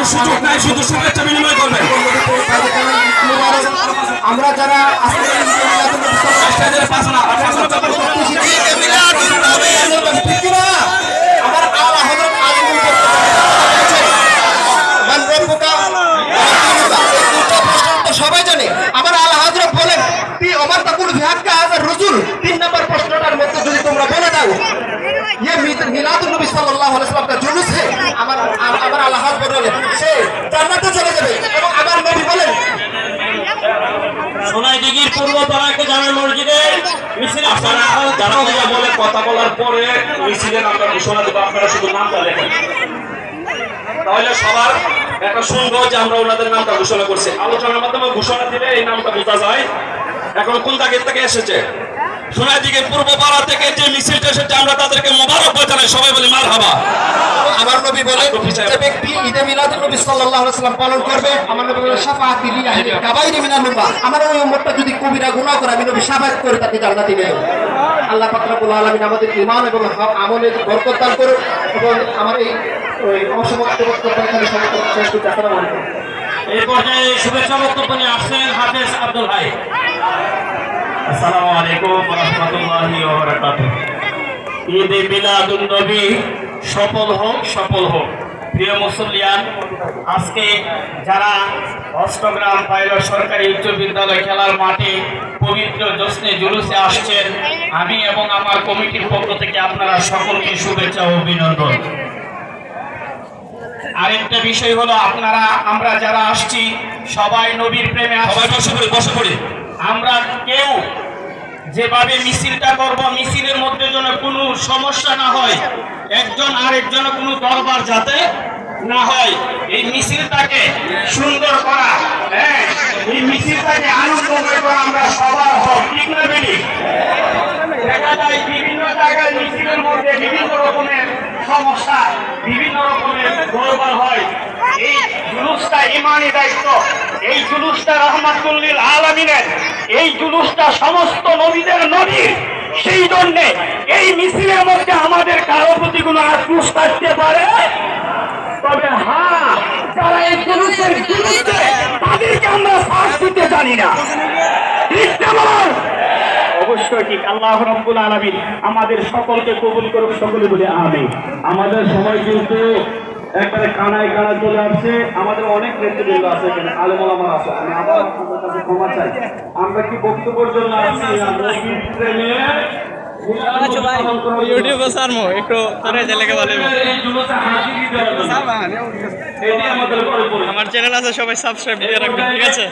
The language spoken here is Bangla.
কোনো সুযোগ নাই, শুধু শুভেচ্ছা বিনিময় করবেন। আমরা যারা সবাই জানে আমার আল্লাহ হযরত বলেন ওমর তাকুল বিহাক্কা হাযার রাসূল 3 নম্বর প্রশ্নটার মধ্যে যদি তোমরা বলে দাও ये মিলাদুন নবী সাল্লাল্লাহু আলাইহি ওয়াসাল্লাম का जुलूस है আমার আল্লাহ হযরত বলেন সে জান্নাতে চলে যাবে এবং আমার নবী বলেন সোনাইদিঘির পূর্বপাড়াকে জামে মসজিদে মিছিল আপনারা যারা বলে কথা বলার পরে মিছিলের নামটা ঘোষণা দেবো, আপনারা শুধু নামটা লেখেন, তাহলে সবার একটা সুন্দর যে আমরা ওনাদের নামটা ঘোষণা করছি। আলোচনার মাধ্যমে ঘোষণা দিলে এই নামটা বোঝা যায়। এখন কোন জায়গা থেকে এসেছে? সোনাইদিঘির পূর্বপাড়া থেকে যে মিছিলটা এসেছে আমরা তাদেরকে মোবারকবাদ জানাই, সবাই বলি মারহাবা। আমার নবী বলেন যে ব্যক্তি ঈদে মিলাদুন নবী সাল্লাল্লাহু আলাইহি ওয়াসাল্লাম পালন করবে, আমার নবী বলেন শাফাআতি লি আহলি কাবাইরি মিনাল উম্মাহ, আমার ওই উম্মতটা যদি কবিরা গুনাহ করে আমি নবী শাফাআত করে তাকে জান্নাতে নিয়ে যাব। আল্লাহ পাক রব্বুল আলামিন আমাদের ঈমান এবং আমলের বরকত দান করুন এবং আমার এই অসমাপ্ত বক্তব্য এখানে সমাপ্ত শেষ করতে। আসসালামু আলাইকুম। এই পর্যায়ে শুভেচ্ছা বক্তব্য নিয়ে আসছেন হাফেজ আব্দুল হাই। আসসালামু আলাইকুম ওয়া রাহমাতুল্লাহি ওয়া বারাকাতুহু। ঈদে মিলাদুন নবী সফল হোক, সফল হোক। প্রিয় মুসল্লিয়ান, আজকে যারা অষ্টগ্রাম পাইলট সরকারি উচ্চ বিদ্যালয় খেলার মাঠে পবিত্র জশ্নে জুলুসে আসছেন, আমি এবং আমার কমিটির পক্ষ থেকে আপনারা সকলকে শুভেচ্ছা ও অভিনন্দন। আরেকটা বিষয় হলো আমরা যারা আসছি সবাই নবীর প্রেমে সবাই বসে পড়ি। আমরা কেউ যেভাবে মিছিলটা করব, মিছিলের মধ্যে যেন কোনো সমস্যা না হয়, একজন আরেকজন কোনো দরবার যাতে না হয়, এই মিছিলটাকে সুন্দর করা, হ্যাঁ, এই মিছিলটাকে আনন্দময় করা আমরা সবার হক, ঠিক না বেনি? দেখা যায় বিভিন্ন জায়গায় মিছিলের মধ্যে বিভিন্ন রকমের সমস্যা, বিভিন্ন রকমের দরবার হয়। এই জুলুসটা ইমানি দায়িত্ব, এই জুলুসটা রাহমাতুল লিল আলামিনের, এই জুলুসটা সমস্ত নবীদের নবীর। সেই জন্যে এই মিছিলের মধ্যে আমাদের কারো প্রতি কোনো আক্রোশ থাকতে পারে, তবে হ্যাঁ, যারা এই জুলুসের বিরুদ্ধে তাদেরকে আমরা সাথ দিতে জানি না, ঠিক তেমন অবশ্যই ঠিক। আল্লাহ রাব্বুল আলামিন আমাদের সকলকে কবুল করুক, সকলে বলে আমিন। আমাদের সবাই কিন্তু একবারে কানায় কানা চলে আসছে। আমাদের অনেক নেতৃবৃন্দ আছে, এখানে আলেম ওলামা আছে। আমি আবার আপনাদের কাছে ক্ষমা চাই, আমরা কি বক্তব্যের জন্য আসছি? ইউটিউবে সারমো একটু তোরে জেলেকে বলে আমার চ্যানেল আছে, সবাই সাবস্ক্রাইব দিয়ে রাখবেন, ঠিক আছে?